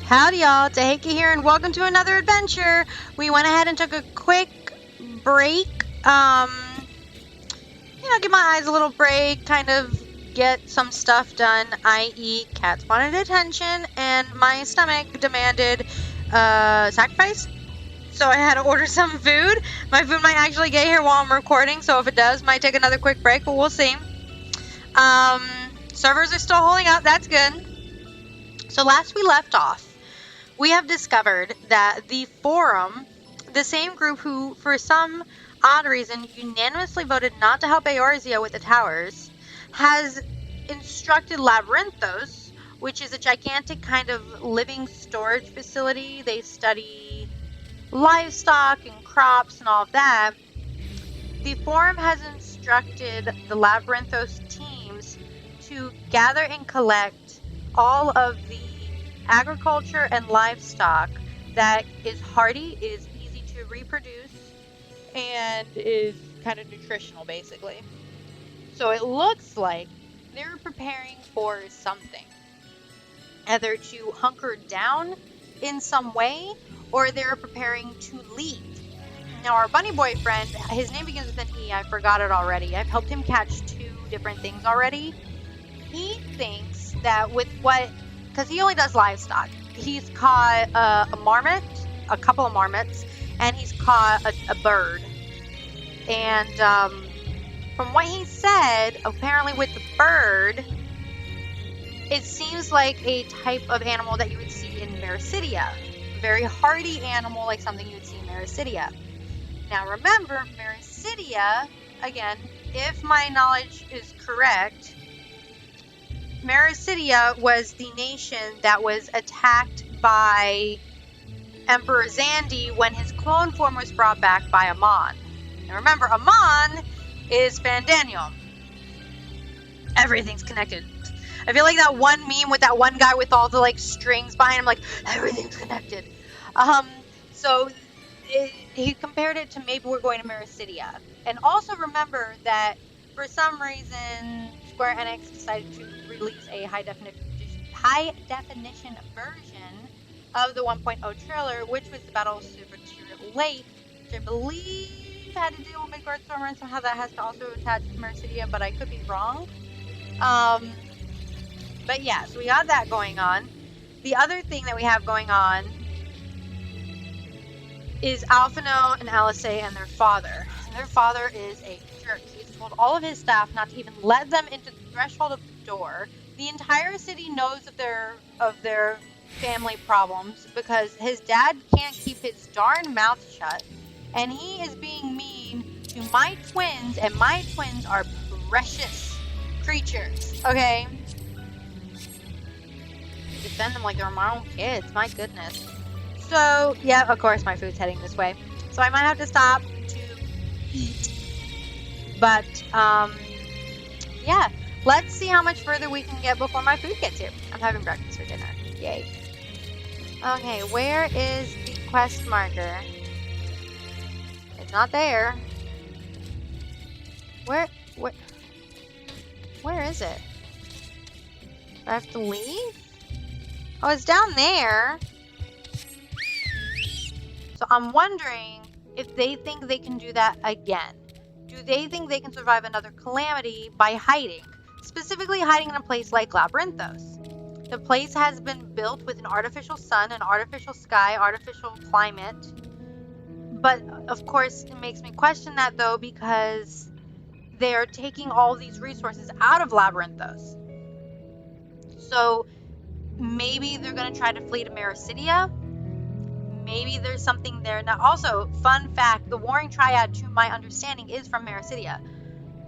Howdy y'all, Tahiki here and welcome to another adventure. We went ahead and took a quick break, give my eyes a little break, kind of get some stuff done, i.e. cats wanted attention and my stomach demanded sacrifice. So I had to order some food. My food might actually get here while I'm recording, so if it does, might take another quick break, but we'll see. Servers are still holding up, that's good. So last we left off, we have discovered that the Forum, the same group who, for some odd reason, unanimously voted not to help Eorzea with the towers, has instructed Labyrinthos, which is a gigantic kind of living storage facility. They study livestock and crops and all of that. The Forum has instructed the Labyrinthos teams to gather and collect all of the agriculture and livestock that is hardy, is easy to reproduce, and is kind of nutritional, basically. So it looks like they're preparing for something. Either to hunker down in some way, or they're preparing to leave. Now our bunny boyfriend, his name begins with an E, I forgot it already. I've helped him catch 2 different things already. He thinks that with what, because he only does livestock, he's caught a marmot, a couple of marmots, and he's caught a bird. And from what he said, apparently with the bird, it seems like a type of animal that you would see in Mericidia. A very hardy animal, like something you would see in Mericidia. Now remember, Mericidia, again, if my knowledge is correct, Mericidia was the nation that was attacked by Emperor Zandi when his clone form was brought back by Amon. Now remember, Amon is Fandaniel. Everything's connected. I feel like that one meme with that one guy with all the strings behind him, like everything's connected. So he compared it to maybe we're going to Mericidia. And also remember that for some reason Square Enix decided to release a high definition version of the 1.0 trailer, which was the Battle of Silver Lake, which I believe had to deal with Midgard Stormer, and somehow that has to also attach to Mericidia, but I could be wrong. But yeah, so we got that going on. The other thing that we have going on is Alphino and Alice and their father. Their father is a jerk. He's told all of his staff not to even let them into the threshold of the door. The entire city knows of their family problems because his dad can't keep his darn mouth shut, and he is being mean to my twins, and my twins are precious creatures, okay? Defend them like they're my own kids, my goodness. So, yeah, of course my food's heading this way. So I might have to stop to eat. But, yeah. Let's see how much further we can get before my food gets here. I'm having breakfast for dinner. Yay. Okay, where is the quest marker? It's not there. Where is it? Do I have to leave? Oh, it's down there. So I'm wondering if they think they can do that again. Do they think they can survive another calamity by hiding? Specifically hiding in a place like Labyrinthos. The place has been built with an artificial sun, an artificial sky, artificial climate. But of course it makes me question that though, because they're taking all these resources out of Labyrinthos. So maybe they're going to try to flee to Mericidia. Maybe there's something there. Now, also, fun fact, the Warring Triad, to my understanding, is from Mericidia.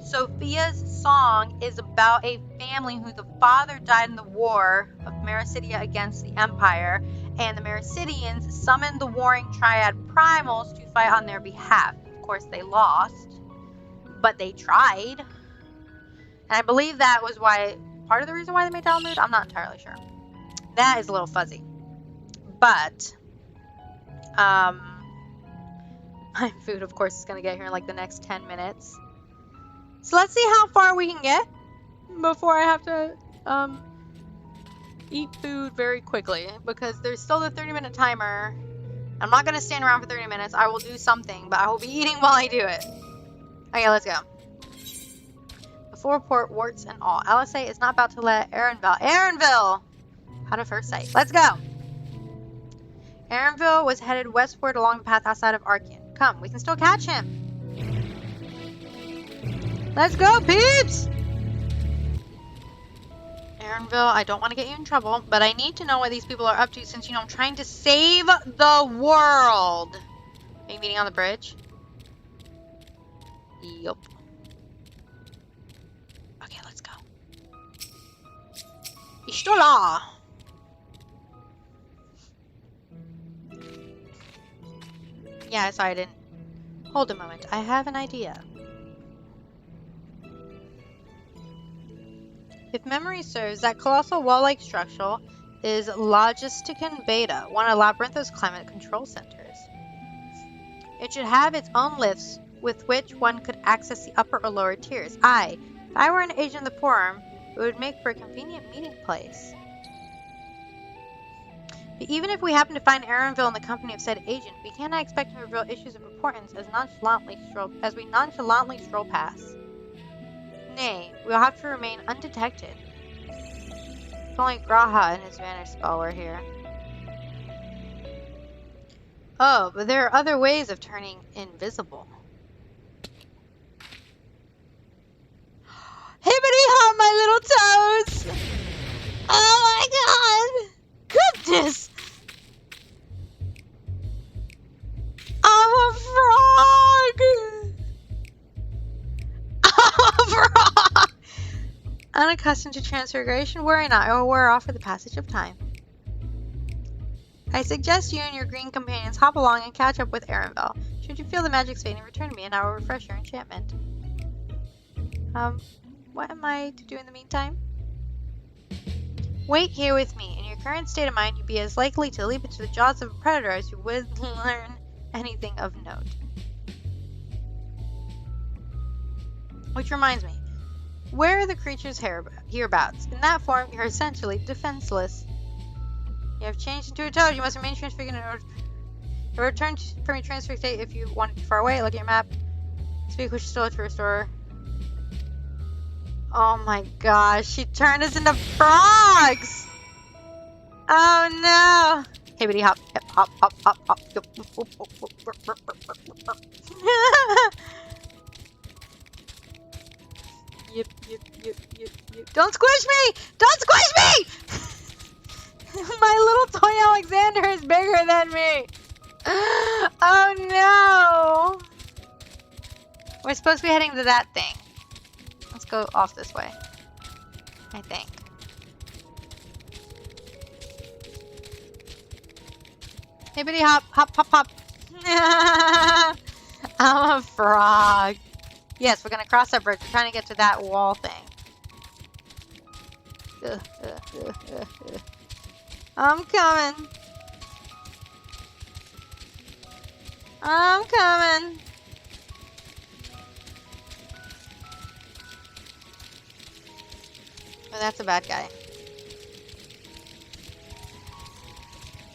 Sophia's song is about a family who the father died in the war of Mericidia against the Empire, and the Mericidians summoned the Warring Triad primals to fight on their behalf. Of course, they lost, but they tried. And I believe that was part of the reason why they made Talmud. I'm not entirely sure. That is a little fuzzy. But my food, of course, is going to get here in the next 10 minutes. So let's see how far we can get before I have to eat food very quickly because there's still the 30-minute timer. I'm not going to stand around for 30 minutes. I will do something, but I will be eating while I do it. Okay, let's go. Before port, warts and all. LSA is not about to let Aaronville! Out of her sight. Let's go! Aaronville was headed westward along the path outside of Archean. Come, we can still catch him. Let's go, peeps! Aaronville, I don't want to get you in trouble, but I need to know what these people are up to since, you know, I'm trying to save the world. Are you meeting on the bridge? Yup. Okay, let's go. Ishtola! Yeah, sorry, I didn't. Hold a moment, I have an idea. If memory serves, that colossal wall-like structure is Logisticon Beta, one of Labyrinthos climate control centers. It should have its own lifts with which one could access the upper or lower tiers. If I were an agent of the Forum, it would make for a convenient meeting place. But even if we happen to find Aaronville in the company of said agent, we cannot expect him to reveal issues of importance as we nonchalantly stroll past. Nay, we'll have to remain undetected. If only Graha and his vanish spell were here. Oh, but there are other ways of turning invisible. Hippity hop, my little toes! Oh my god! Goodness! I'm a frog! I'm a frog! Unaccustomed to transfiguration, worry not, it will wear off with the passage of time. I suggest you and your green companions hop along and catch up with Aaronville. Should you feel the magic's fading, return to me and I will refresh your enchantment. What am I to do in the meantime? Wait here with me. In your current state of mind, you'd be as likely to leap into the jaws of a predator as you would learn anything of note. Which reminds me, where are the creatures hereabouts? In that form, you're essentially defenseless. You have changed into a toad. You must remain transfigured in order to return from your transfer state if you want it far away. Look at your map. Speak which is still to restore. Oh my gosh, she turned us into frogs! Oh no! Hippity hop, hip hop, hop, hop, hop. Yip, yip, yip, yip, yip. Don't squish me! Don't squish me! My little toy Alexander is bigger than me! Oh no! We're supposed to be heading to that thing. Let's go off this way. I think. Hippity hop, hop, hop, hop. I'm a frog. Yes, we're gonna cross that bridge. We're trying to get to that wall thing. I'm coming. I'm coming. Oh, that's a bad guy.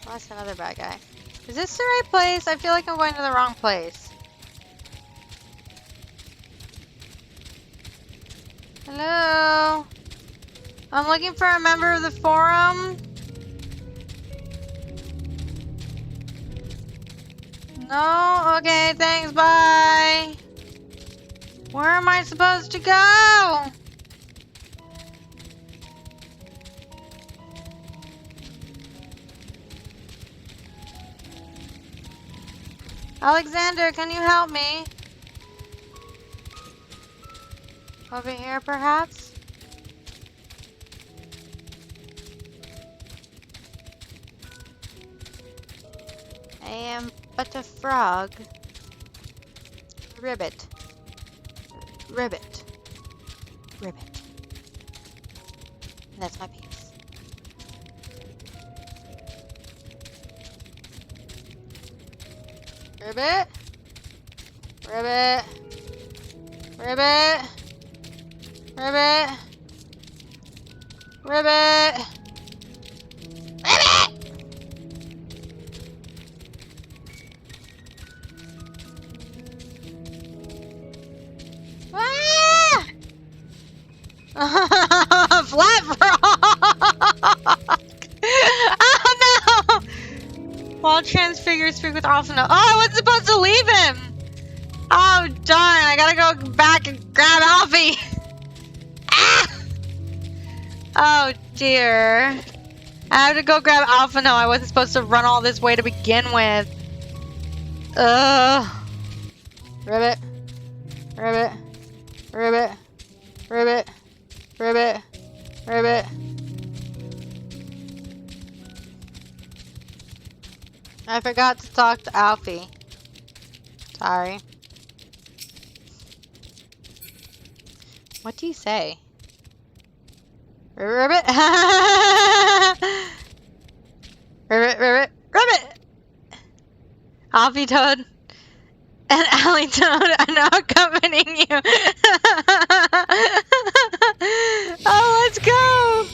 Oh, that's another bad guy. Is this the right place? I feel like I'm going to the wrong place. Hello? I'm looking for a member of the Forum. No? Okay, thanks, bye. Where am I supposed to go? Alexander, can you help me? Over here, perhaps? I am but a frog. Ribbit. Ribbit. Ribbit. And that's my piece. Ribbit. Ribbit. Ribbit. Ribbit. Ribbit. Flat frog! Oh no! While transfigures speak with Alphino. Oh, I wasn't supposed to leave him! Oh darn, I gotta go back and grab Alfie! Ah! Oh dear. I have to go grab Alphino. I wasn't supposed to run all this way to begin with. Ugh. Ribbit. Ribbit. Ribbit. Ribbit. Ribbit. Ribbit. I forgot to talk to Alfie. Sorry. What do you say? Ribbit? Ribbit, ribbit, ribbit! Alfie Toad and Alley Toad are now accompanying you. Oh, let's go!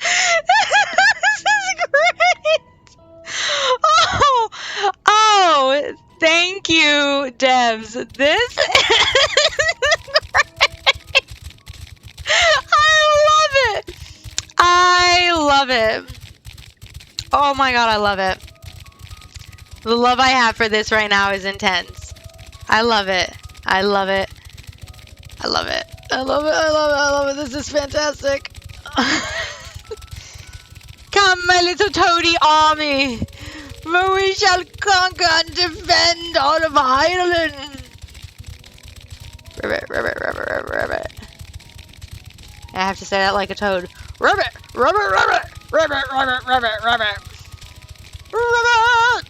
This is great! Oh, thank you, devs. This is great! I love it! I love it. Oh my god, I love it. The love I have for this right now is intense. I love it. I love it. I love it. I love it. I love it. I love it. This is fantastic. Come, my little toady army, for we shall conquer and defend all of Ireland. Ribbit, ribbit, ribbit, ribbit, ribbit. I have to say that like a toad. Ribbit, ribbit, ribbit, ribbit, ribbit, ribbit, ribbit. Ribbit!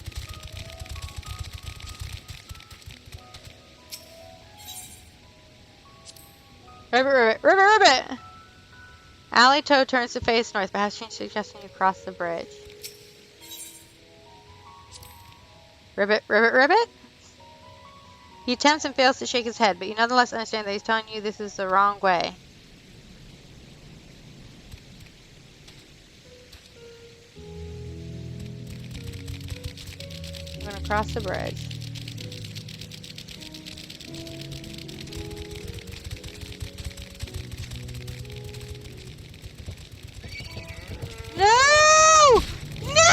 Ribbit, ribbit, ribbit, ribbit! Alley Toad turns to face north, perhaps she's suggesting you cross the bridge. Ribbit, ribbit, ribbit? He attempts and fails to shake his head, but you nonetheless understand that he's telling you this is the wrong way. I'm gonna cross the bridge. No! No!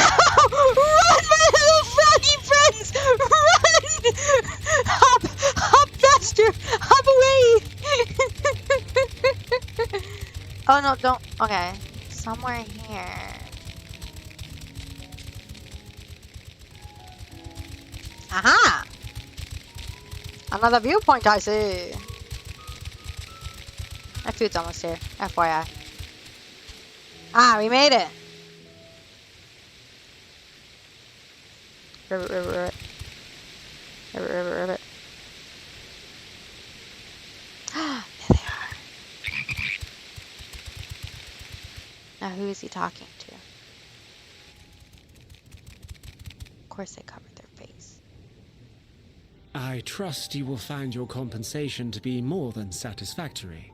Run, my little froggy friends! Run! Hop! Hop faster! Hop away! Oh no, don't. Okay. Somewhere here. Aha! Another viewpoint, I see. My food's almost here. FYI. Ah, we made it! Ribbit, ribbit, ribbit. Ribbit, ribbit, ribbit. There they are. Now who is he talking to? Of course they covered their face. I trust you will find your compensation to be more than satisfactory.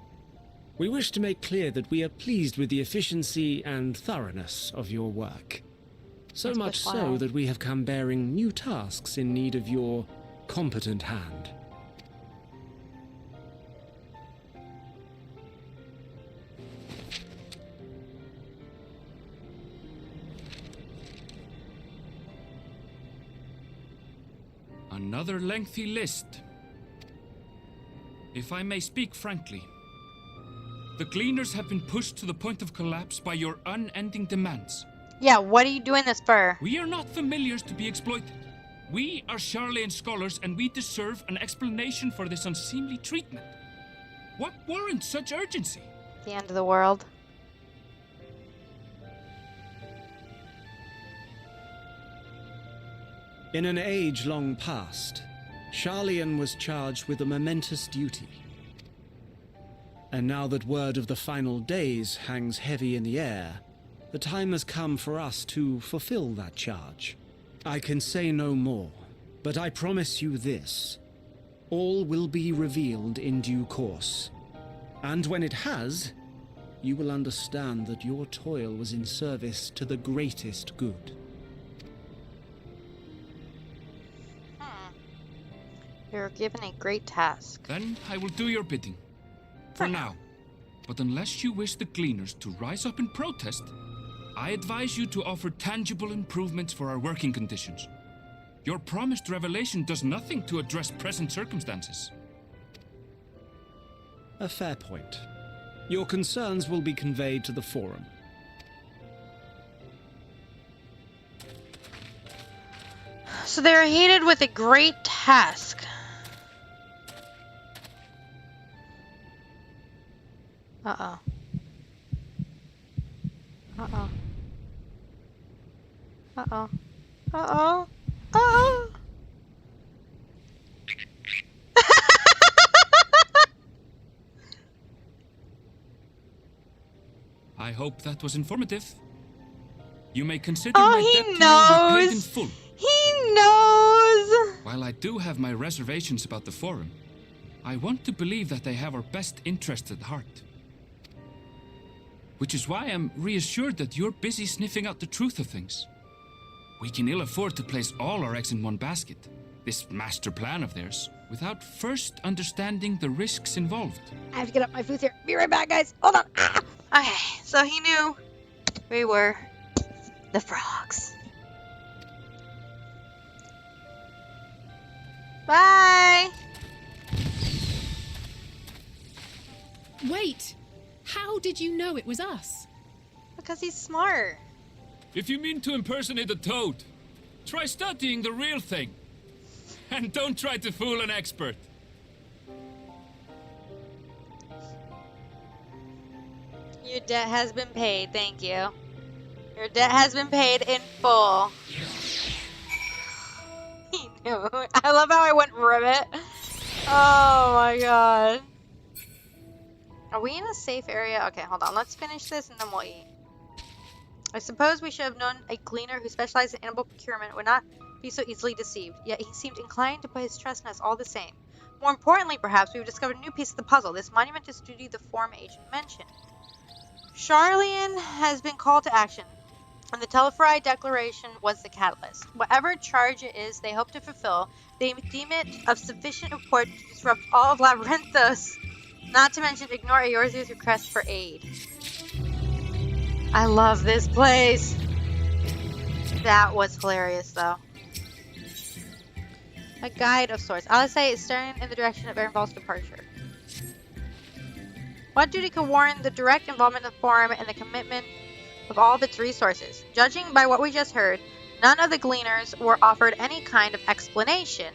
We wish to make clear that we are pleased with the efficiency and thoroughness of your work. So much so that we have come bearing new tasks in need of your competent hand. Another lengthy list. If I may speak frankly, the Gleaners have been pushed to the point of collapse by your unending demands. Yeah, what are you doing this for? We are not familiars to be exploited. We are Charlean scholars, and we deserve an explanation for this unseemly treatment. What warrants such urgency? The end of the world. In an age long past, Charlean was charged with a momentous duty. And now that word of the final days hangs heavy in the air, the time has come for us to fulfill that charge. I can say no more, but I promise you this. All will be revealed in due course. And when it has, you will understand that your toil was in service to the greatest good. You're given a great task. Then I will do your bidding. For now. But unless you wish the Gleaners to rise up in protest, I advise you to offer tangible improvements for our working conditions. Your promised revelation does nothing to address present circumstances. A fair point. Your concerns will be conveyed to the Forum. So they're hated with a great task. Uh-oh. Uh-oh. Uh-oh. Uh-oh. Uh-oh. I hope that was informative. You may consider Oh, my he debt to you repaid in knows. full. He knows. While I do have my reservations about the Forum, I want to believe that they have our best interests at heart. Which is why I'm reassured that you're busy sniffing out the truth of things. We can ill afford to place all our eggs in one basket, this master plan of theirs, without first understanding the risks involved. I have to get up my food here. Be right back, guys. Hold on. Ah. Okay, so he knew we were the frogs. Bye. Wait! How did you know it was us? Because he's smart. If you mean to impersonate a toad, try studying the real thing. And don't try to fool an expert. Your debt has been paid, thank you. Your debt has been paid in full. He knew. I love how I went Ribbit. Oh my god. Are we in a safe area? Okay, hold on. Let's finish this and then we'll eat. I suppose we should have known a gleaner who specialized in animal procurement would not be so easily deceived. Yet he seemed inclined to put his trust in us all the same. More importantly, perhaps, we've discovered a new piece of the puzzle. This monumentous duty the Forum agent mentioned. Charlian has been called to action, and the Telefri Declaration was the catalyst. Whatever charge it is they hope to fulfill, they deem it of sufficient import to disrupt all of Labyrinthos, not to mention ignore Eorze's request for aid. I love this place. That was hilarious, though. A guide of sorts. I'll say it's staring in the direction of Aaronval's departure. What duty could warrant the direct involvement of the Forum and the commitment of all of its resources? Judging by what we just heard, none of the Gleaners were offered any kind of explanation.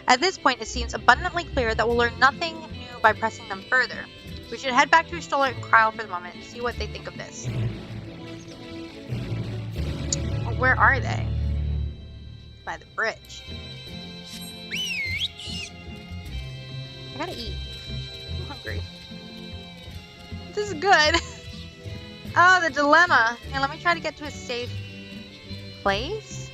At this point, it seems abundantly clear that we'll learn nothing new by pressing them further. We should head back to Stoller and Kryle for the moment and see what they think of this. Well, where are they? By the bridge. I gotta eat. I'm hungry. This is good. Oh, the dilemma. Here, let me try to get to a safe place.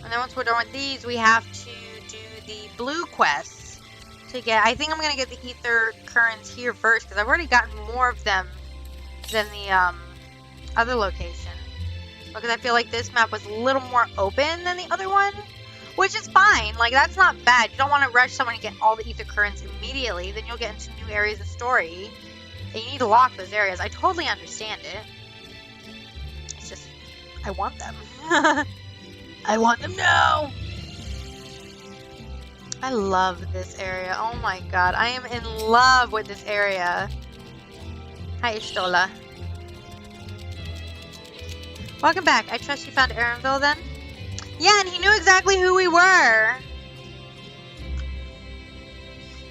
And then once we're done with these, we have to do the blue quests to get... I think I'm going to get the ether currents here first, because I've already gotten more of them than the other location. Because I feel like this map was a little more open than the other one. Which is fine, like that's not bad. You don't want to rush someone to get all the ether currents immediately, then you'll get into new areas of story. And you need to lock those areas. I totally understand it. It's just, I want them. I want them now! I love this area. Oh my god, I am in love with this area. Hi, Ishtola. Welcome back. I trust you found Aaronville then? Yeah, and he knew exactly who we were.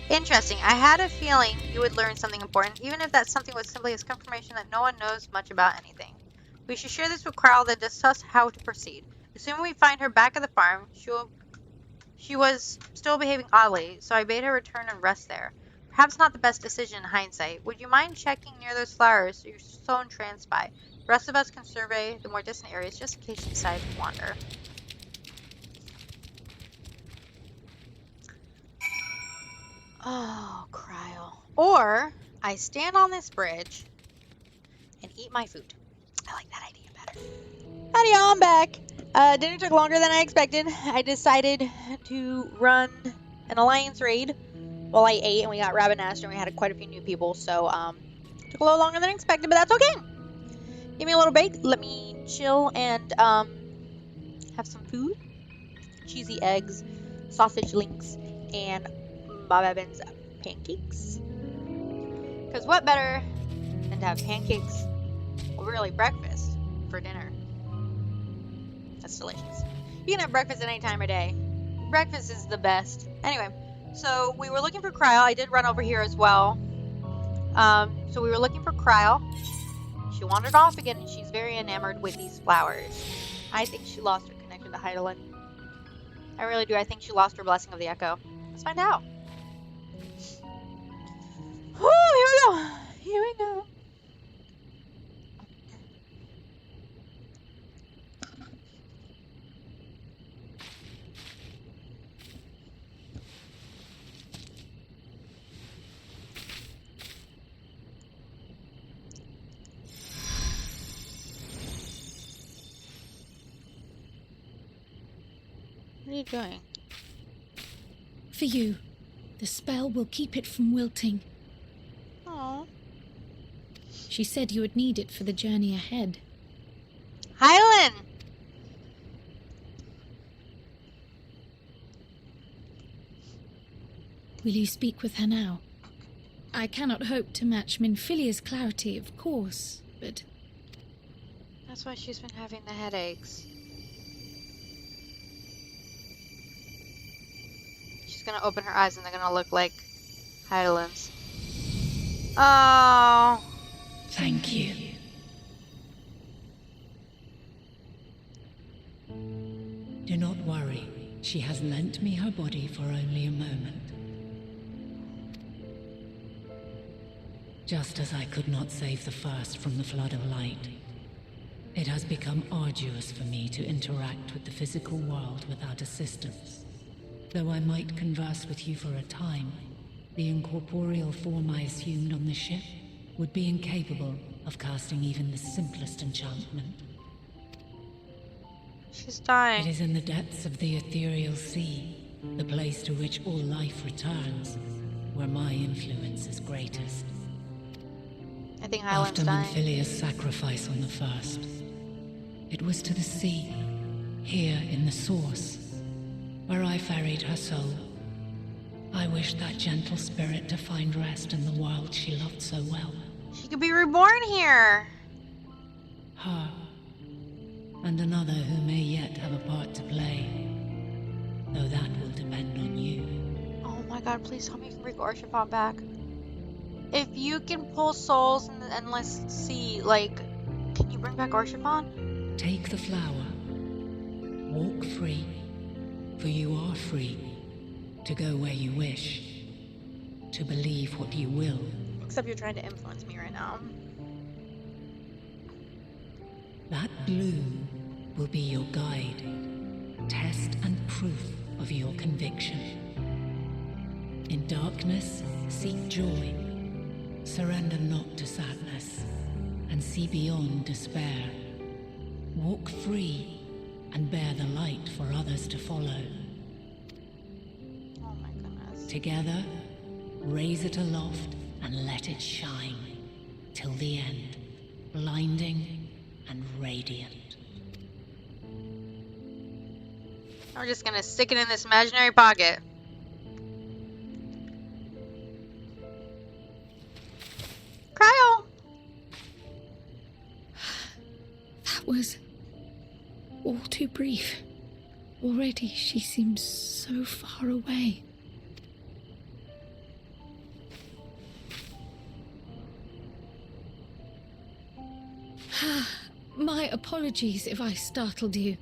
Interesting. I had a feeling you would learn something important, even if that something was simply as confirmation that no one knows much about anything. We should share this with Kryle, then discuss how to proceed. Assuming we find her back at the farm, she was still behaving oddly, so I bade her return and rest there. Perhaps not the best decision in hindsight. Would you mind checking near those flowers so you're so entranced by? The rest of us can survey the more distant areas just in case you decide to wander. Oh, Kryle. Or I stand on this bridge and eat my food. I like that idea better. Howdy, I'm back. Dinner took longer than I expected. I decided to run an alliance raid while I ate, and we got Rabbit Nest, and we had quite a few new people, so took a little longer than expected, but that's okay. Give me a little break. Let me chill and have some food. Cheesy eggs, sausage links, and Bob Evans pancakes. Because what better than to have pancakes, or really breakfast, for dinner? That's delicious. You can have breakfast at any time of day. Breakfast is the best. Anyway, so we were looking for Cryle. I did run over here as well. So we were looking for Cryle. She wandered off again, and she's very enamored with these flowers. I think she lost her connection to Heidelin. I really do. I think she lost her blessing of the Echo. Let's find out. Woo, here we go. Here we go. What are you doing? For you. The spell will keep it from wilting. Aww. She said you would need it for the journey ahead. Hylan! Will you speak with her now? I cannot hope to match Minfilia's clarity, of course, but... That's why she's been having the headaches. She's gonna open her eyes and they're gonna look like Heidelin's. Oh. Thank you. Do not worry. She has lent me her body for only a moment. Just as I could not save the first from the flood of light, it has become arduous for me to interact with the physical world without assistance. Though I might converse with you for a time, the incorporeal form I assumed on the ship would be incapable of casting even the simplest enchantment. She's dying. It is in the depths of the ethereal sea, the place to which all life returns, where my influence is greatest. I think After Heidelin's dying. Minfilia's sacrifice on the first, it was to the sea, here in the source, where I ferried her soul. I wished that gentle spirit to find rest in the world she loved so well. She could be reborn here. Her, and another who may yet have a part to play, though that will depend on you. Oh my god, please tell me you can bring Orshifon back. If you can pull souls in the endless sea, like, can you bring back Orshifon? Take the flower. Walk free, for you are free to go where you wish, to believe what you will. Except you're trying to influence me right now. That bloom will be your guide, test and proof of your conviction. In darkness, seek joy. Surrender not to sadness, and see beyond despair. Walk free, and bear the light for others to follow. Oh my goodness. Together, raise it aloft and let it shine, till the end, blinding and radiant. We're just gonna stick it in this imaginary pocket. Cryo! That was all too brief. Already she seems so far away. My apologies if I startled you.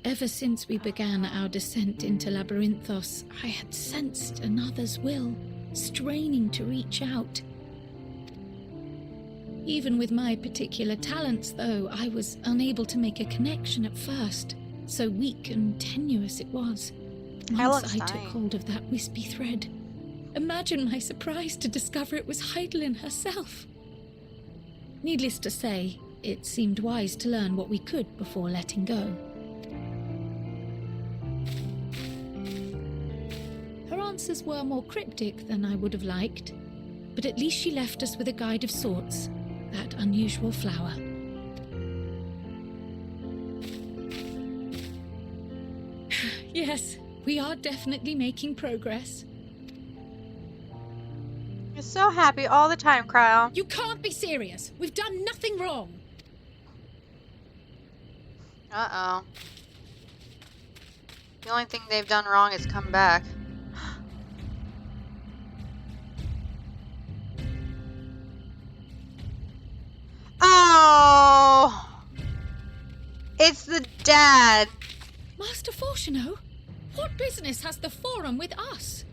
Ever since we began our descent into Labyrinthos, I had sensed another's will, straining to reach out. Even with my particular talents, though, I was unable to make a connection at first, so weak and tenuous it was. Once I took hold of that wispy thread, imagine my surprise to discover it was Heidelin herself. Needless to say, it seemed wise to learn what we could before letting go. answers were more cryptic than I would have liked, but at least she left us with a guide of sorts, that unusual flower. Yes, we are definitely making progress. You're so happy all the time, Cryo. You can't be serious. We've done nothing wrong. Uh-oh. The only thing they've done wrong is come back. Oh! It's the dad. Master Fortuno, what business has the Forum with us?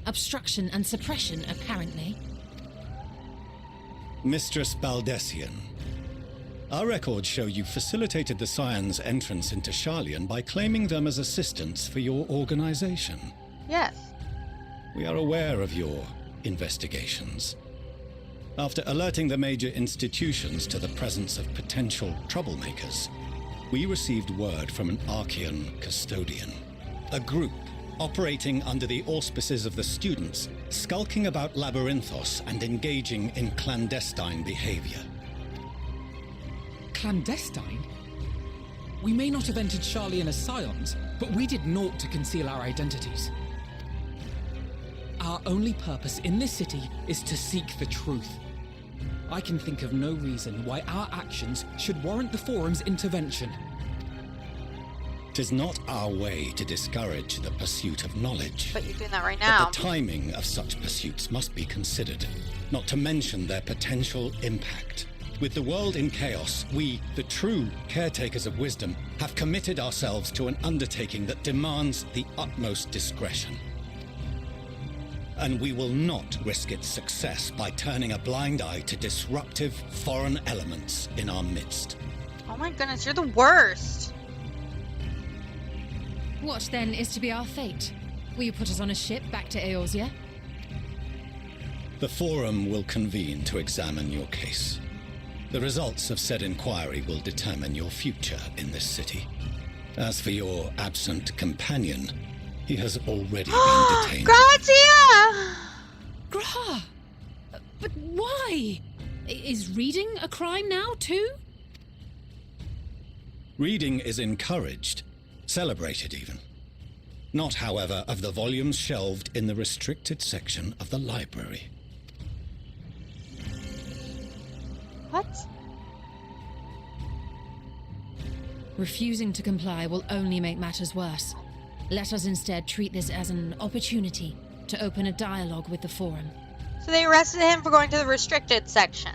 Obstruction and suppression, apparently. Mistress Baldessian, our records show you facilitated the Scions' entrance into Sharlayan by claiming them as assistants for your organization. Yes. We are aware of your investigations. After alerting the major institutions to the presence of potential troublemakers, we received word from an Archean custodian, a group operating under the auspices of the students, skulking about Labyrinthos and engaging in clandestine behavior. Clandestine? We may not have entered Sharlayan as Scions, but we did naught to conceal our identities. Our only purpose in this city is to seek the truth. I can think of no reason why our actions should warrant the Forum's intervention. 'Tis not our way to discourage the pursuit of knowledge. But you're doing that right now. But the timing of such pursuits must be considered, not to mention their potential impact. With the world in chaos, we, the true caretakers of wisdom, have committed ourselves to an undertaking that demands the utmost discretion. And we will not risk its success by turning a blind eye to disruptive foreign elements in our midst. Oh my goodness, you're the worst. What, then, is to be our fate? Will you put us on a ship back to Eorzea? The Forum will convene to examine your case. The results of said inquiry will determine your future in this city. As for your absent companion, he has already been detained. Grazia! Gra! But why? Is reading a crime now, too? Reading is encouraged, celebrated even. Not, however, of the volumes shelved in the restricted section of the library. What? Refusing to comply will only make matters worse. Let us instead treat this as an opportunity to open a dialogue with the Forum. So they arrested him for going to the restricted section,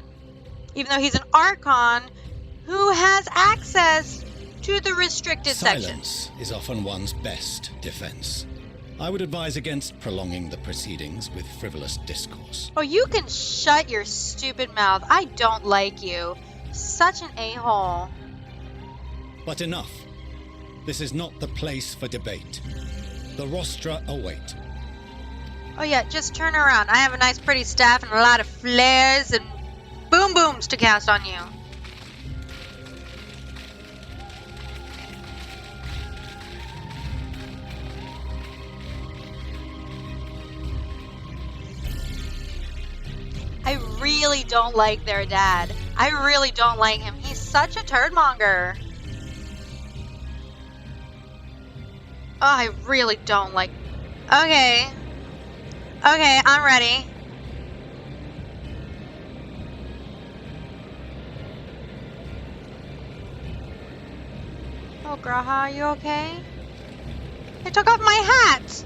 even though he's an Archon who has access to the restricted section. Silence is often one's best defense. I would advise against prolonging the proceedings with frivolous discourse. Oh, you can shut your stupid mouth. I don't like you. Such an a-hole. But enough. This is not the place for debate. The rostra await. Oh yeah, just turn around. I have a nice pretty staff and a lot of flares and boom booms to cast on you. I really don't like their dad. I really don't like him. He's such a turdmonger. Oh, I really don't like... Okay. Okay, I'm ready. Oh, Graha, are you okay? They took off my hat!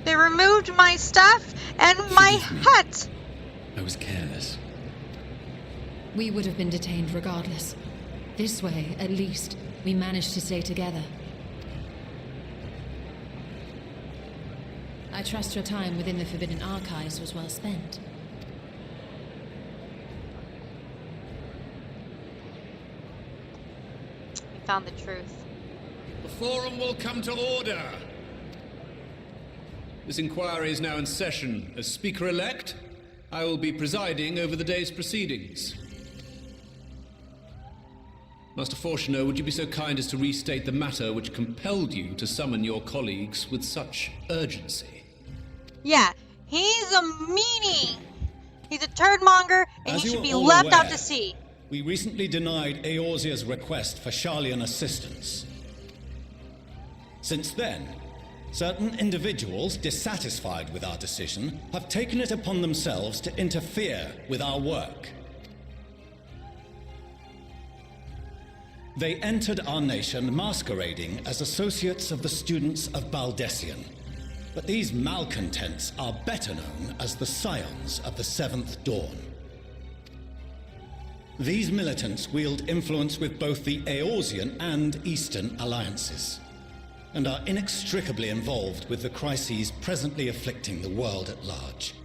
They removed my stuff and my hat! I was careless. We would have been detained regardless. This way, at least, we managed to stay together. I trust your time within the Forbidden Archives was well spent. We found the truth. The Forum will come to order. This inquiry is now in session. As Speaker-elect, I will be presiding over the day's proceedings. Master Fortuner, would you be so kind as to restate the matter which compelled you to summon your colleagues with such urgency? Yeah, he's a meanie. He's a turdmonger, and As he you should are be all left out aware, to sea. we recently denied Eorzea's request for Sharlayan assistance. Since then, certain individuals dissatisfied with our decision have taken it upon themselves to interfere with our work. They entered our nation masquerading as associates of the students of Baldessian. But these malcontents are better known as the Scions of the Seventh Dawn. These militants wield influence with both the Eorzean and Eastern alliances, and are inextricably involved with the crises presently afflicting the world at large.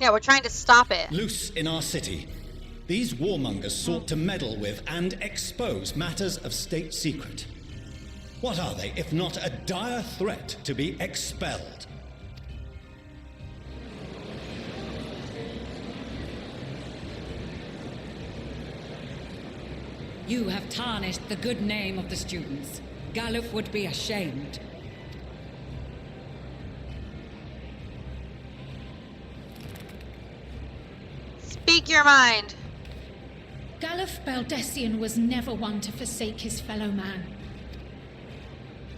Yeah, we're trying to stop it. Loose in our city, these warmongers sought to meddle with and expose matters of state secret. What are they, if not a dire threat to be expelled? You have tarnished the good name of the students. Galuf would be ashamed. Speak your mind. Galuf Baldessian was never one to forsake his fellow man.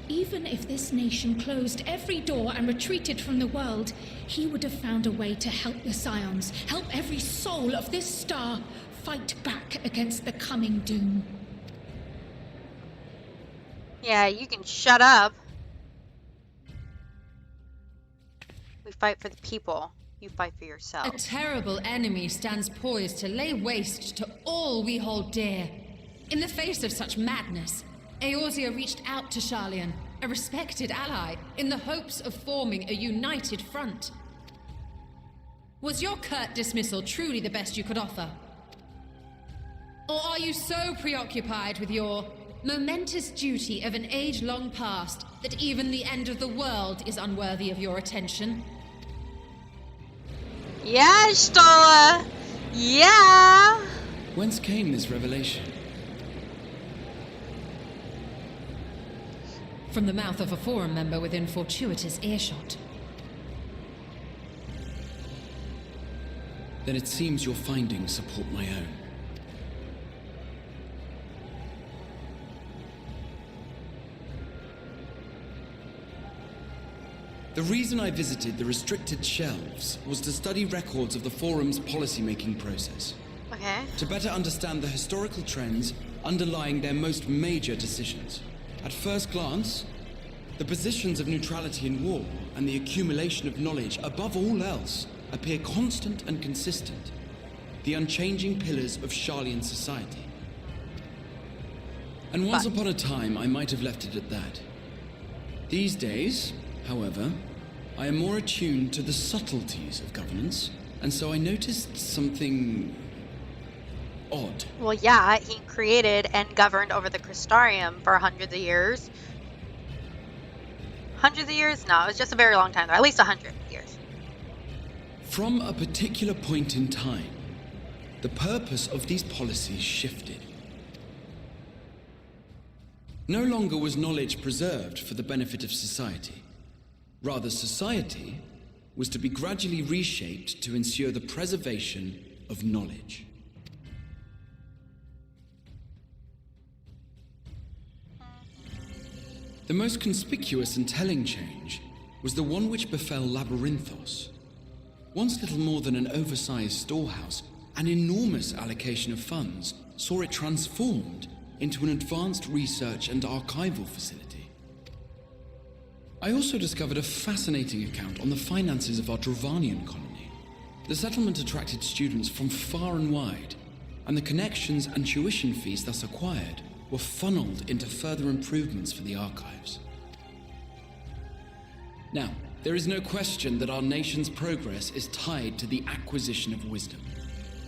Even if this nation closed every door and retreated from the world, he would have found a way to help the Scions, help every soul of this star fight back against the coming doom. Yeah, you can shut up. We fight for the people. You fight for yourself. A terrible enemy stands poised to lay waste to all we hold dear. In the face of such madness, Eorzea reached out to Sharlayan, a respected ally, in the hopes of forming a united front. Was your curt dismissal truly the best you could offer? Or are you so preoccupied with your momentous duty of an age long past that even the end of the world is unworthy of your attention? Yeah, Stola. Yeah. Whence came this revelation? From the mouth of a forum member within fortuitous earshot. Then it seems your findings support my own. The reason I visited the restricted shelves was to study records of the Forum's policy-making process. Okay. To better understand the historical trends underlying their most major decisions. At first glance, the positions of neutrality in war and the accumulation of knowledge above all else appear constant and consistent, the unchanging pillars of Sharlayan society. And once upon a time, I might have left it at that. These days, however, I am more attuned to the subtleties of governance, and so I noticed something odd. Well, yeah, he created and governed over the Crystarium for hundreds of years. Hundreds of years? No, it was just a very long time, though. At least 100 years. From a particular point in time, the purpose of these policies shifted. No longer was knowledge preserved for the benefit of society. Rather, society was to be gradually reshaped to ensure the preservation of knowledge. The most conspicuous and telling change was the one which befell Labyrinthos. Once little more than an oversized storehouse, an enormous allocation of funds saw it transformed into an advanced research and archival facility. I also discovered a fascinating account on the finances of our Dravanian colony. The settlement attracted students from far and wide, and the connections and tuition fees thus acquired were funneled into further improvements for the archives. Now, there is no question that our nation's progress is tied to the acquisition of wisdom.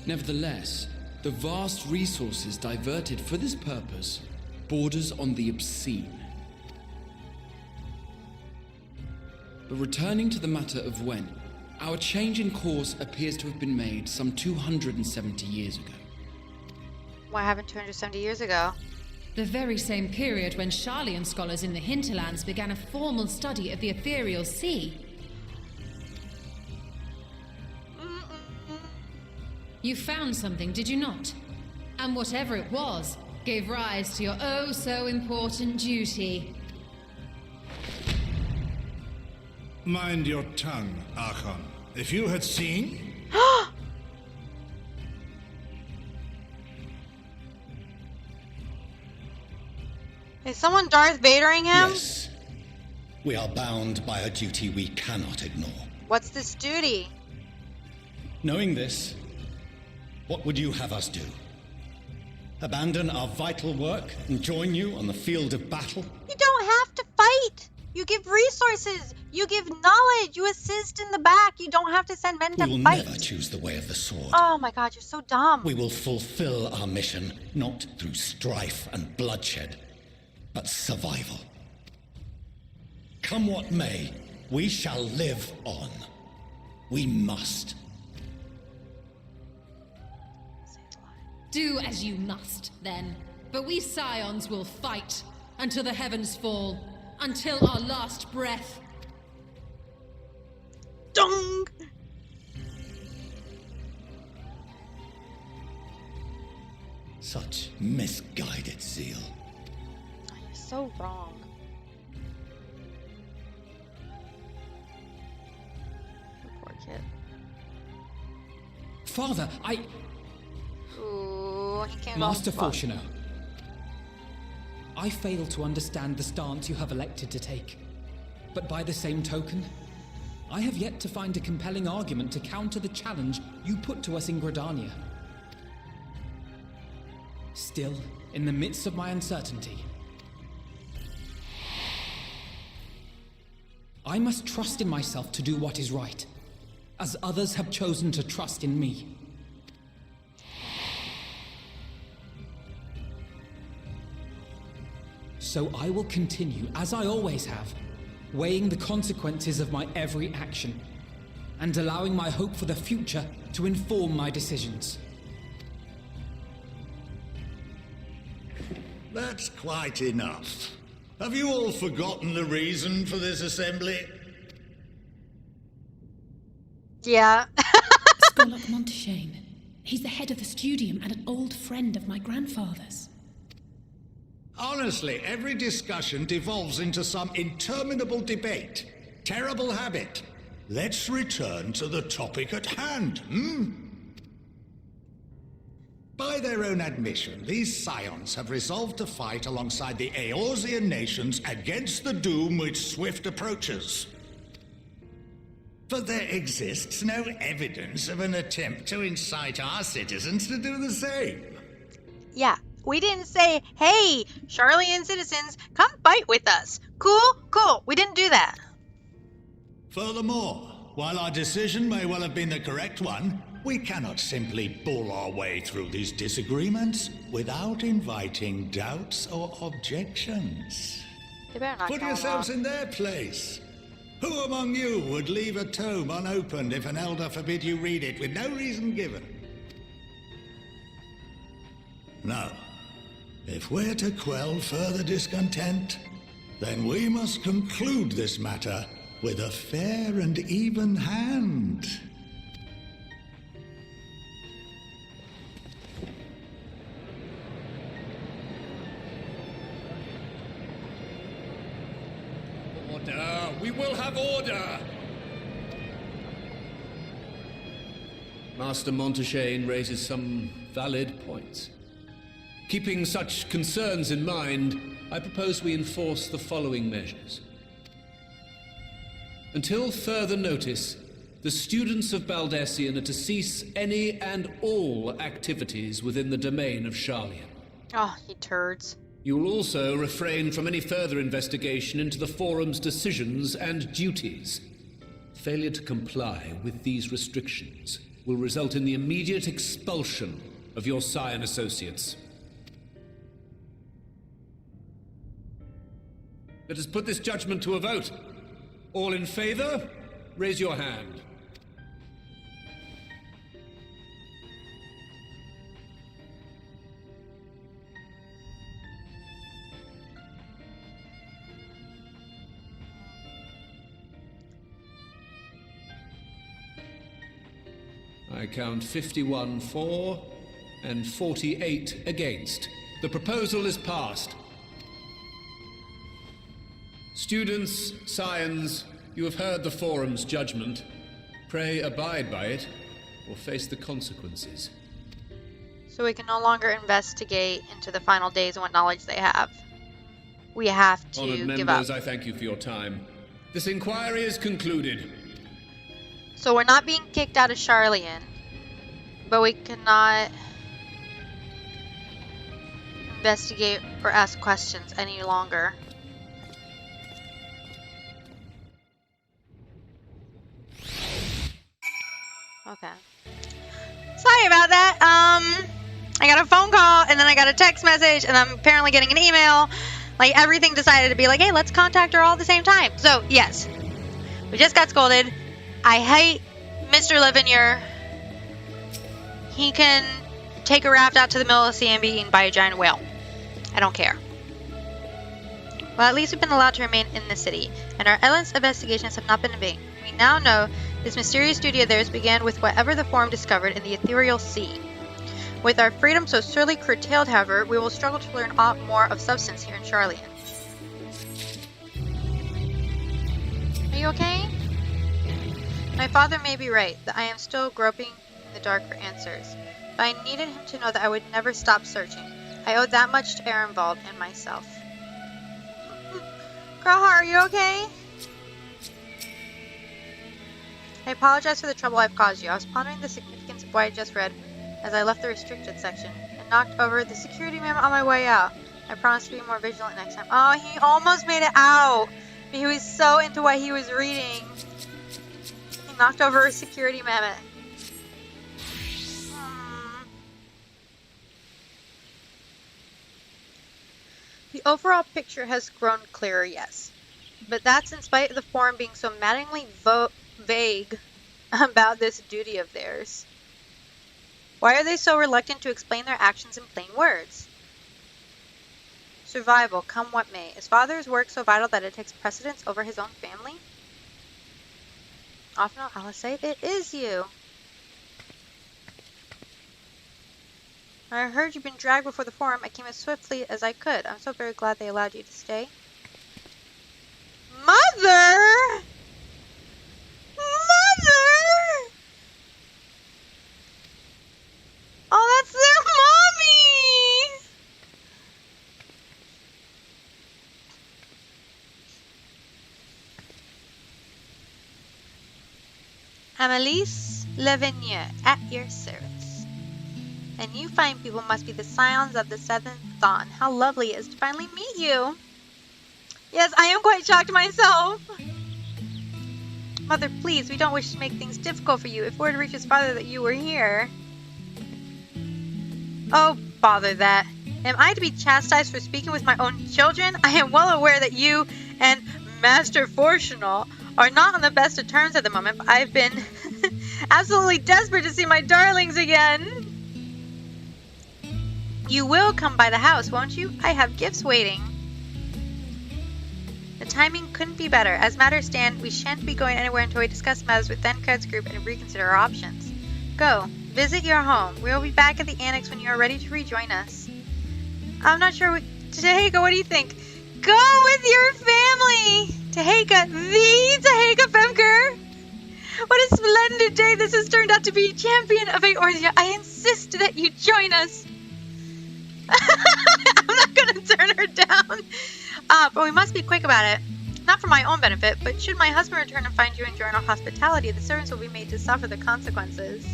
Nevertheless, the vast resources diverted for this purpose borders on the obscene. But returning to the matter of when, our change in course appears to have been made some 270 years ago. What happened 270 years ago? The very same period when Sharlayan scholars in the hinterlands began a formal study of the ethereal sea. You found something, did you not? And whatever it was, gave rise to your oh-so-important duty. Mind your tongue, Archon. If you had seen... Is someone Darth Vadering him? Yes. We are bound by a duty we cannot ignore. What's this duty? Knowing this, what would you have us do? Abandon our vital work and join you on the field of battle? You don't have to fight! You give resources! You give knowledge! You assist in the back! You don't have to send men to fight! We will never choose the way of the sword. Oh my god, you're so dumb! We will fulfill our mission, not through strife and bloodshed, but survival. Come what may, we shall live on. We must. Do as you must, then. But we Scions will fight until the heavens fall, until our last breath. Dong! Such misguided zeal. You're so wrong. Poor kid. Father, Ooh, he can't Master go. Fortuner, I fail to understand the stance you have elected to take. But by the same token, I have yet to find a compelling argument to counter the challenge you put to us in Gridania. Still, in the midst of my uncertainty, I must trust in myself to do what is right, as others have chosen to trust in me. So I will continue, as I always have, weighing the consequences of my every action, and allowing my hope for the future to inform my decisions. That's quite enough. Have you all forgotten the reason for this assembly? Yeah. Scholar Monteshane. He's the head of the studium and an old friend of my grandfather's. Honestly, every discussion devolves into some interminable debate. Terrible habit. Let's return to the topic at hand, By their own admission, these Scions have resolved to fight alongside the Eorzean nations against the doom which swift approaches. But there exists no evidence of an attempt to incite our citizens to do the same. Yeah. We didn't say, hey, Sharlayan citizens, come fight with us. Cool? Cool. We didn't do that. Furthermore, while our decision may well have been the correct one, we cannot simply bull our way through these disagreements without inviting doubts or objections. They better not Put kill yourselves them in their place. Who among you would leave a tome unopened if an elder forbid you read it with no reason given? No. If we're to quell further discontent, then we must conclude this matter with a fair and even hand. Order! We will have order! Master Monteshane raises some valid points. Keeping such concerns in mind, I propose we enforce the following measures. Until further notice, the students of Baldessian are to cease any and all activities within the domain of Sharlayan. Oh, you turds. You will also refrain from any further investigation into the Forum's decisions and duties. Failure to comply with these restrictions will result in the immediate expulsion of your Scion associates. Let us put this judgment to a vote. All in favor, raise your hand. I count 51 for and 48 against. The proposal is passed. Students, scions, you have heard the Forum's judgment. Pray abide by it, or face the consequences. So we can no longer investigate into the final days and what knowledge they have. We have to Honored give members, up. I thank you for your time. This inquiry is concluded. So we're not being kicked out of Charlian, but we cannot investigate or ask questions any longer. Okay. Sorry about that. I got a phone call, and then I got a text message, and I'm apparently getting an email. Like, everything decided to be like, hey, let's contact her all at the same time. So, yes. We just got scolded. I hate Mr. Livenier. He can take a raft out to the middle of the sea and be eaten by a giant whale. I don't care. Well, at least we've been allowed to remain in the city, and our endless investigations have not been in vain. We now know this mysterious duty of theirs began with whatever the Forum discovered in the ethereal sea. With our freedom so sorely curtailed, however, we will struggle to learn more of substance here in Charlian. Are you okay? My father may be right, that I am still groping in the dark for answers, but I needed him to know that I would never stop searching. I owe that much to Ehrenwald and myself. Graha, are you okay? I apologize for the trouble I've caused you. I was pondering the significance of what I just read as I left the restricted section and knocked over the security memo on my way out. I promise to be more vigilant next time. Oh, he almost made it out. He was so into what he was reading. He knocked over a security memo. The overall picture has grown clearer, yes. But that's in spite of the Forum being so maddeningly vague about this duty of theirs. Why are they so reluctant to explain their actions in plain words? Survival, come what may. Is Father's work so vital that it takes precedence over his own family? Often I'll say, it is you. I heard you've been dragged before the Forum. I came as swiftly as I could. I'm so very glad they allowed you to stay. Mother! Mother! Oh, that's their mommy! Amelisse Levenier, at your service. And you fine people must be the scions of the 7th Dawn. How lovely it is to finally meet you. Yes, I am quite shocked myself. Mother, please, we don't wish to make things difficult for you. If word reaches Father that you were here... Oh, bother that. Am I to be chastised for speaking with my own children? I am well aware that you and Master Fortunal are not on the best of terms at the moment, but I've been absolutely desperate to see my darlings again. You will come by the house, won't you? I have gifts waiting. The timing couldn't be better. As matters stand, we shan't be going anywhere until we discuss matters with Thencred's group and reconsider our options. Go. Visit your home. We will be back at the annex when you are ready to rejoin us. I'm not sure Teheka, what do you think? Go with your family! Teheka, the Teheka Femker! What a splendid day this has turned out to be, champion of Eorzea. I insist that you join us. I'm not gonna turn her down. But we must be quick about it. Not for my own benefit, but should my husband return and find you enjoying our hospitality, the servants will be made to suffer the consequences.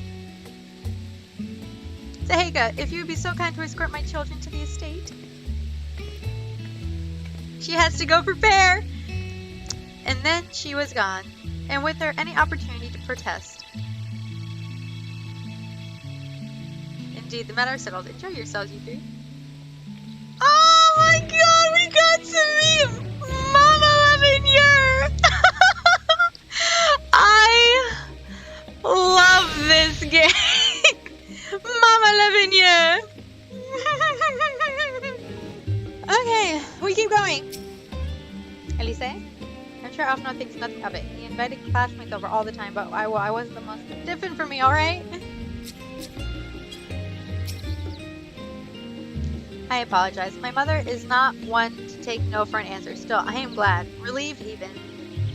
Teheka, if you would be so kind to escort my children to the estate. She has to go prepare. And then she was gone, and with her any opportunity to protest. Indeed, the matter settled. Enjoy yourselves, you three. Oh my god, we got to meet Mama Lavinier! I love this game! Mama Lavinier! Okay, we keep going. Elise? I'm sure Afno thinks nothing of it. He invited classmates over all the time, but I wasn't the most different for me, alright? I apologize. My mother is not one to take no for an answer. Still, I am glad, relieved even,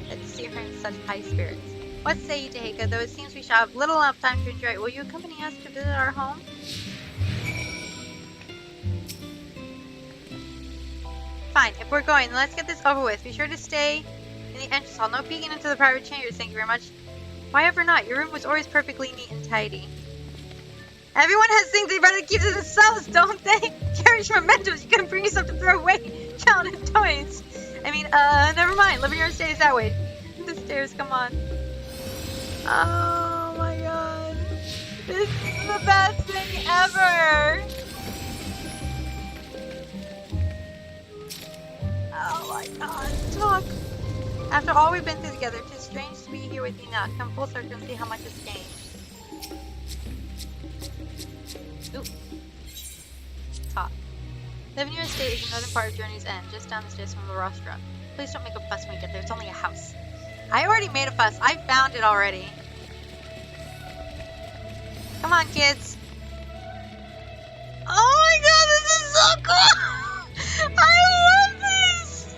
to see her in such high spirits. What say you, Taheka? Though it seems we shall have little enough time to enjoy it, will you accompany us to visit our home? Fine, if we're going, then let's get this over with. Be sure to stay in the entrance hall. No peeking into the private chambers, thank you very much. Why ever not? Your room was always perfectly neat and tidy. Everyone has things they'd rather keep to themselves, don't they? Cherish mementos. You couldn't bring yourself to throw away childhood toys. I mean, never mind. Living room stays that way. The stairs, come on. Oh my god. This is the best thing ever. Oh my god. Talk. After all we've been through together, it is strange to be here with you now. Come full circle and see how much has changed. Ooh. Top. Living your estate is the northern part of Journey's End, just down the stairs from the rostra. Please don't make a fuss when we get there. It's only a house. I already made a fuss. I found it already. Come on, kids. Oh my god, this is so cool! I love this!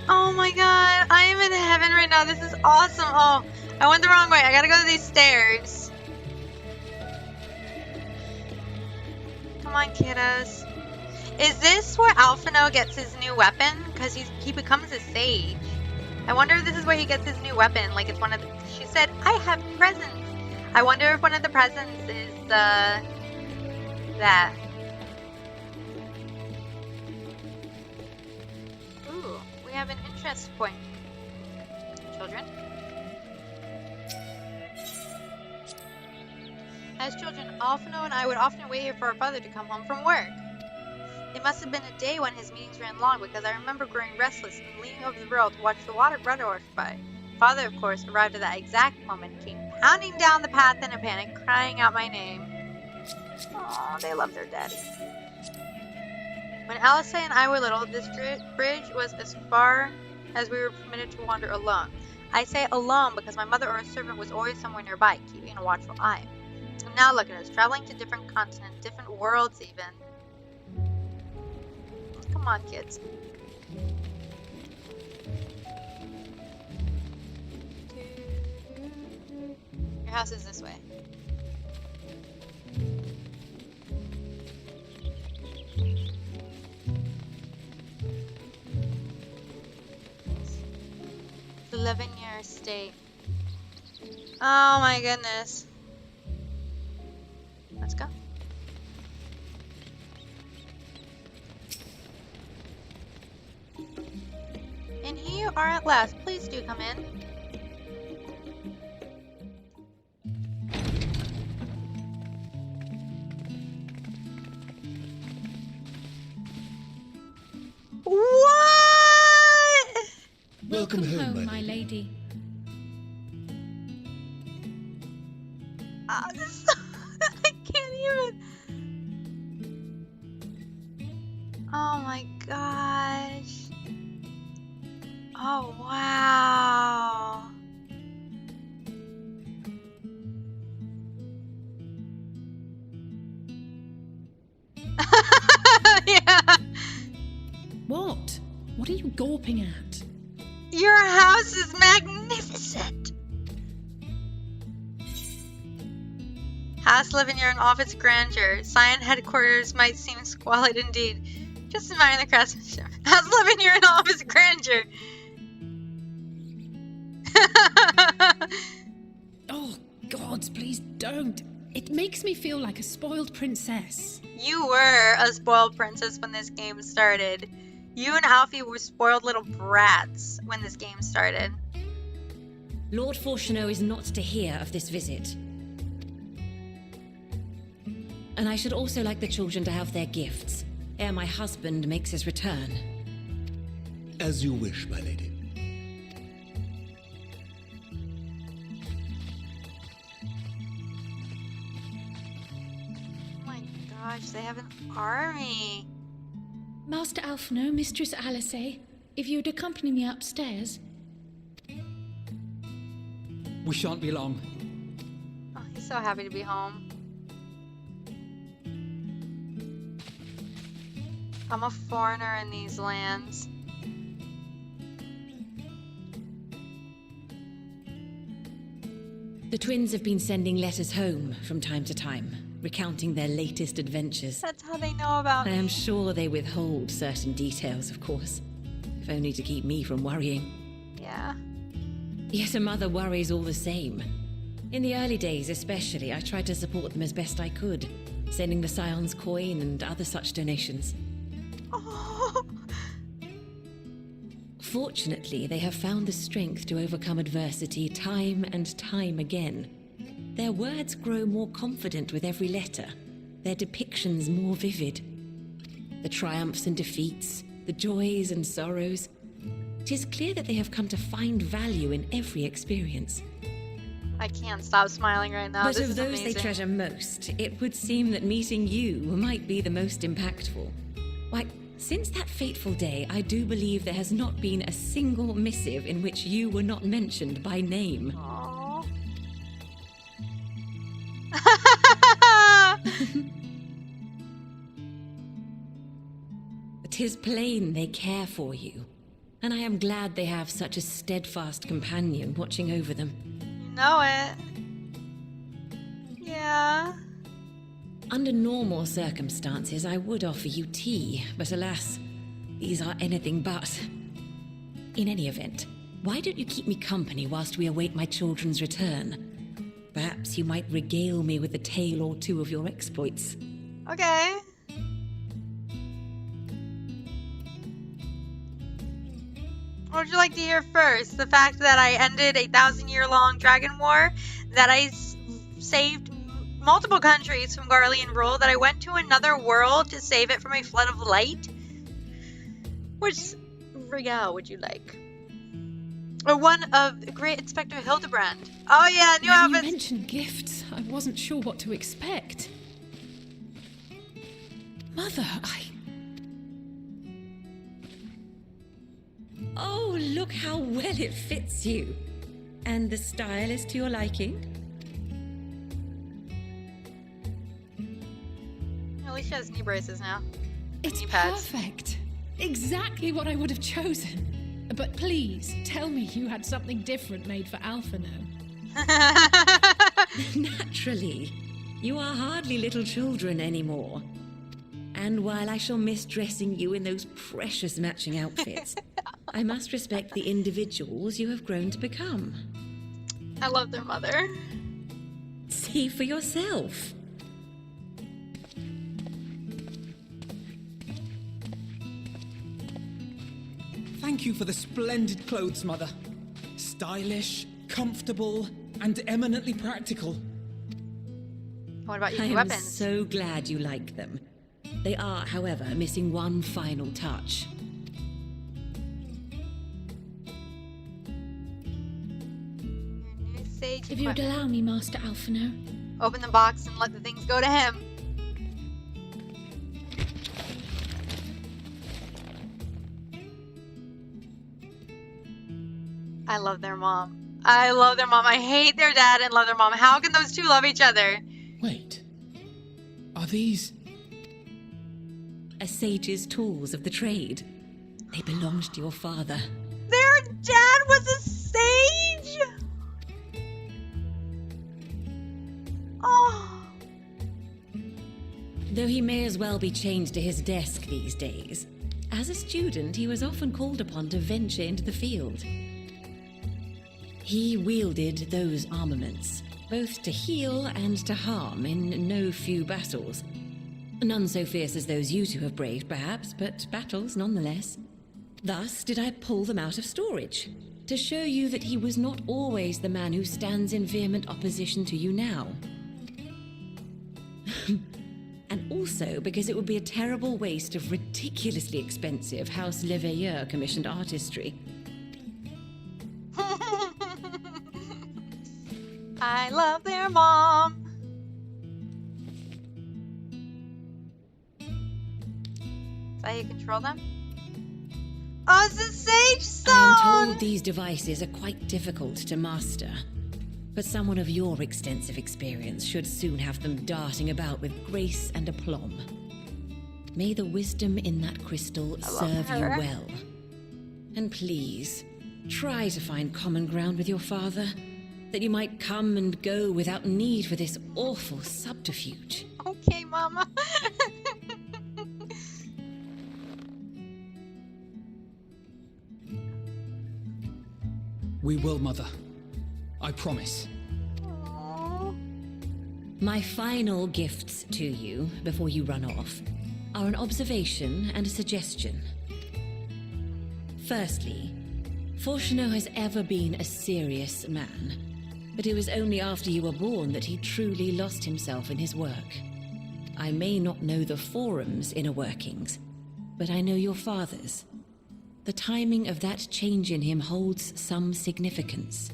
Oh my god, I am in heaven right now. This is awesome. Oh, I went the wrong way. I gotta go to these stairs. Come on, kiddos. Is this where Alphino gets his new weapon? Because he becomes a sage. I wonder if this is where he gets his new weapon. Like it's one of the... She said, I have presents. I wonder if one of the presents is, that. Ooh, we have an interest point. Children? As children, Alphino and I would often wait here for our father to come home from work. It must have been a day when his meetings ran long, because I remember growing restless and leaning over the rail to watch the water rush by. Father, of course, arrived at that exact moment, came pounding down the path in a panic, crying out my name. Aww, they love their daddy. When Alice and I were little, this bridge was as far as we were permitted to wander alone. I say alone because my mother or a servant was always somewhere nearby, keeping a watchful eye. And now look at us, traveling to different continents, different worlds even. Come on, kids. Your house is this way. The 11-year estate. Oh my goodness. Let's go. And here you are at last. Please do come in. What? Welcome home, my lady. Oh, this is so I can't even. Oh my gosh. Oh wow. Yeah. What? What are you gawping at? Your house is magnificent. House living near an office grandeur. Scion headquarters might seem squalid indeed. Just admire the craftsmanship. House living near an office grandeur. Oh, gods, please don't. It makes me feel like a spoiled princess. You were a spoiled princess when this game started. You and Alfie were spoiled little brats when this game started. Lord Fortuneau is not to hear of this visit. And I should also like the children to have their gifts, ere my husband makes his return. As you wish, my lady. Oh my gosh, they have an army. Master Alphino, Mistress Alice, if you would accompany me upstairs. We shan't be long. Oh, he's so happy to be home. I'm a foreigner in these lands. The twins have been sending letters home from time to time, recounting their latest adventures. That's how they know about I me. am sure they withhold certain details, of course, if only to keep me from worrying. Yeah. Yet a mother worries all the same. In the early days especially, I tried to support them as best I could, sending the Scion's coin and other such donations. Oh. Fortunately, they have found the strength to overcome adversity time and time again. Their words grow more confident with every letter, their depictions more vivid. The triumphs and defeats, the joys and sorrows. It is clear that they have come to find value in every experience. I can't stop smiling right now. But This of is those amazing. they treasure most, it would seem that meeting you might be the most impactful. Why, since that fateful day, I do believe there has not been a single missive in which you were not mentioned by name. Aww. 'Tis plain they care for you, and I am glad they have such a steadfast companion watching over them. You know it. Yeah. Under normal circumstances, I would offer you tea, but alas, these are anything but. In any event, why don't you keep me company whilst we await my children's return? Perhaps you might regale me with a tale or two of your exploits. Okay. What would you like to hear first? The fact that I ended a 1,000-year-long dragon war, that I saved multiple countries from Garlean rule, that I went to another world to save it from a flood of light? Which regale would you like? Or one of the Great Inspector Hildebrand? Oh yeah, new When outfits. you mentioned gifts, I wasn't sure what to expect. Mother, Oh, look how well it fits you. And the style is to your liking? At least she has knee braces now. It's Knee pads. perfect. Exactly what I would have chosen. But please, tell me you had something different made for Alphino. Naturally. You are hardly little children anymore. And while I shall miss dressing you in those precious matching outfits, I must respect the individuals you have grown to become. I love their mother. See for yourself. Thank you for the splendid clothes, Mother. Stylish, comfortable, and eminently practical. What about your I am weapons? so glad you like them. They are, however, missing one final touch. New sage If you would equipment. allow me, Master Alphino. Open the box and let the things go to him. I love their mom. I love their mom. I hate their dad and love their mom. How can those two love each other? Wait. Are these... A sage's tools of the trade. They belonged to your father. Their dad was a sage? Oh. Though he may as well be chained to his desk these days, as a student he was often called upon to venture into the field. He wielded those armaments, both to heal and to harm in no few battles. None so fierce as those you two have braved, perhaps, but battles nonetheless. Thus did I pull them out of storage, to show you that he was not always the man who stands in vehement opposition to you now. And also because it would be a terrible waste of ridiculously expensive House Leveilleur commissioned artistry. I love their mom. Is that how you control them? Oh, it's a sage stone! I am told these devices are quite difficult to master, but someone of your extensive experience should soon have them darting about with grace and aplomb. May the wisdom in that crystal serve you well. And please, try to find common ground with your father, that you might come and go without need for this awful subterfuge. Okay, Mama. We will, Mother. I promise. My final gifts to you, before you run off, are an observation and a suggestion. Firstly, Fortuno has ever been a serious man, but it was only after you were born that he truly lost himself in his work. I may not know the Forum's inner workings, but I know your father's. The timing of that change in him holds some significance.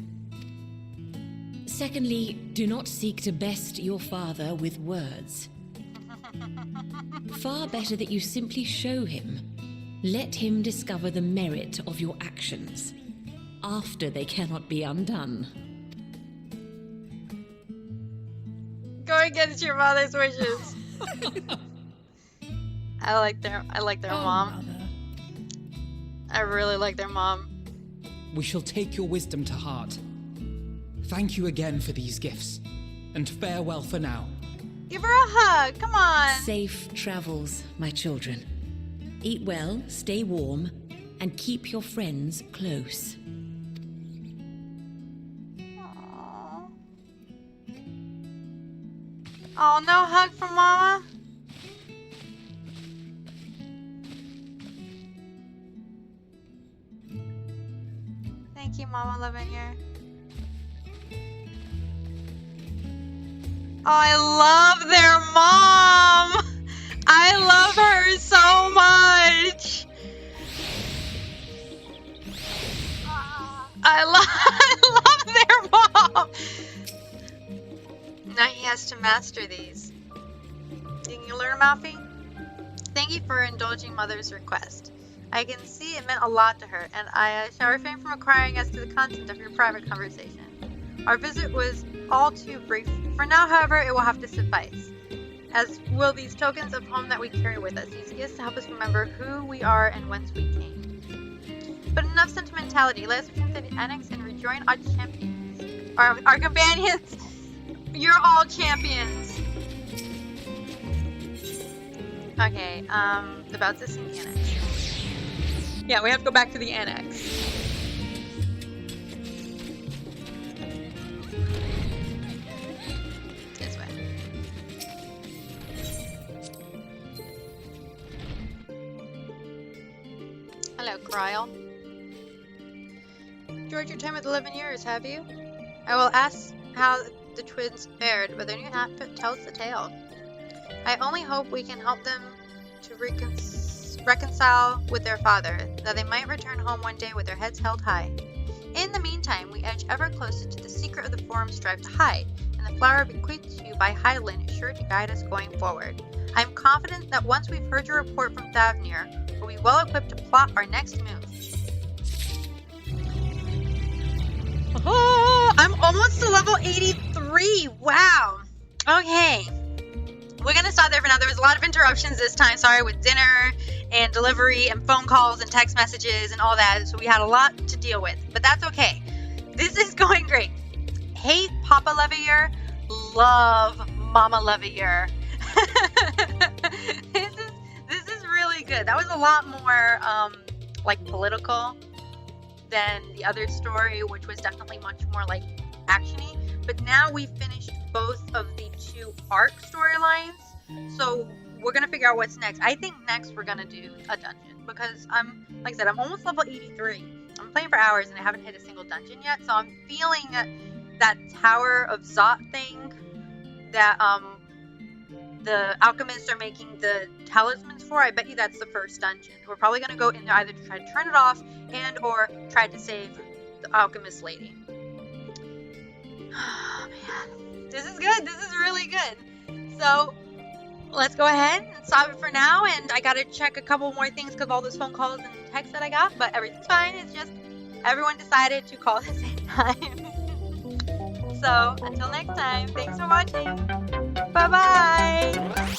Secondly, do not seek to best your father with words. Far better that you simply show him. Let him discover the merit of your actions, after they cannot be undone. Go against your mother's wishes. I like their mom. Mother. I really like their mom. We shall take your wisdom to heart. Thank you again for these gifts, and farewell for now. Give her a hug, come on. Safe travels, my children. Eat well, stay warm, and keep your friends close. Oh, no hug from Mama? Thank you, Mama Lavinia. Oh, I love their mom! I love her so much! I love their mom! Now he has to master these. Can you learn, Malfi? Thank you for indulging Mother's request. I can see it meant a lot to her, and I shall refrain from inquiring as to the content of your private conversation. Our visit was all too brief. For now, however, it will have to suffice, as will these tokens of home that we carry with us, these gifts to help us remember who we are and whence we came. But enough sentimentality. Let us return to the annex and rejoin our champions. Our companions. You're all champions. Okay, about this in the annex. Yeah, we have to go back to the annex. This way. Hello, Kryl. Enjoyed your time with 11 years, have you? I will ask how the twins fared, but their new outfit tells the tale. I only hope we can help them to reconcile with their father, that they might return home one day with their heads held high. In the meantime, we edge ever closer to the secret of the Forum strive to hide, and the flower bequeathed to you by Hyland is sure to guide us going forward. I am confident that once we've heard your report from Thavnir, we'll be well equipped to plot our next move. Oh, I'm almost to level 83. Wow. Okay. We're going to stop there for now. There was a lot of interruptions this time. Sorry, with dinner and delivery and phone calls and text messages and all that. So we had a lot to deal with. But that's okay. This is going great. Hate Papa Levier. Love Mama Levier. This is really good. That was a lot more like political than the other story, which was definitely much more like actiony. But now we've finished both of the two arc storylines, so we're gonna figure out what's next. I think next we're gonna do a dungeon, because like I said, I'm almost level 83. I'm playing for hours and I haven't hit a single dungeon yet, so I'm feeling that Tower of Zot thing that the alchemists are making the talismans for. I bet you that's the first dungeon. We're probably gonna go in there either to try to turn it off and or try to save the alchemist lady. Oh man, this is good. This is really good. So let's go ahead and stop it for now. And I gotta check a couple more things because of all those phone calls and texts that I got. But everything's fine. It's just everyone decided to call at the same time. So until next time, thanks for watching. Bye bye.